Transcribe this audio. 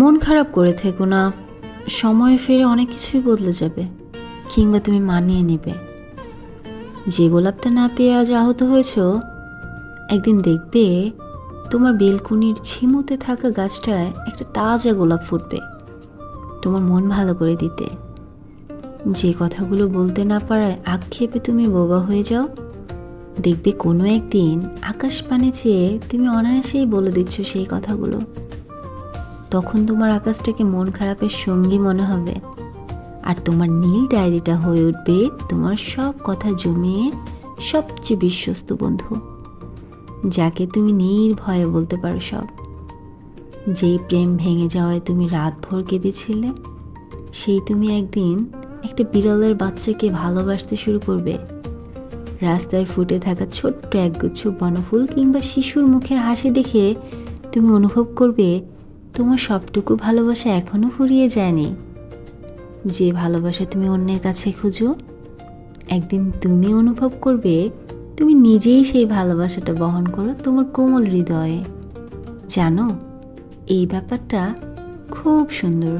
মন খারাপ করে থেকো না, সময় ফিরে অনেক কিছুই বদলে যাবে, কিংবা তুমি মানিয়ে নেবে। যে গোলাপটা না পেয়ে আজ আহত হয়েছ, একদিন দেখবে তোমার বেলকনির ঝিমুতে থাকা গাছটায় একটা তাজা গোলাপ ফুটবে, তোমার মন ভালো করে দিতে। যে কথাগুলো বলতে না পারায় আক্ষেপে তুমি বোবা হয়ে যাও, দেখবে কোনো একদিন আকাশ পানে চেয়ে তুমি অনায়াসেই বলে দিচ্ছ সেই কথাগুলো। তখন তোমার আকাশটাকে মন খারাপের সঙ্গী মনে হবে, আর তোমার নীল ডায়েরিটা হয়ে উঠবে তোমার সব কথা জমিয়ে সবচেয়ে বিশ্বস্ত বন্ধু, যাকে তুমি নির্ভয়ে বলতে পারো সব। যেই প্রেম ভেঙে যাওয়ায় তুমি রাতভর কেঁদেছিলে, সেই তুমি একদিন একটা বিড়ালের বাচ্চাকে ভালোবাসতে শুরু করবে। রাস্তায় ফুটে থাকা ছোট্ট একগুচ্ছ বনফুল কিংবা শিশুর মুখের হাসি দেখে তুমি অনুভব করবে তোমার সবটুকু ভালোবাসা এখনো ফুরিয়ে যায়নি। যে ভালোবাসা তুমি অন্যের কাছে খুঁজো, একদিন তুমি অনুভব করবে তুমি নিজেই সেই ভালোবাসাটা বহন করো তোমার কোমল হৃদয়ে। জানো, এই ব্যাপারটা খুব সুন্দর।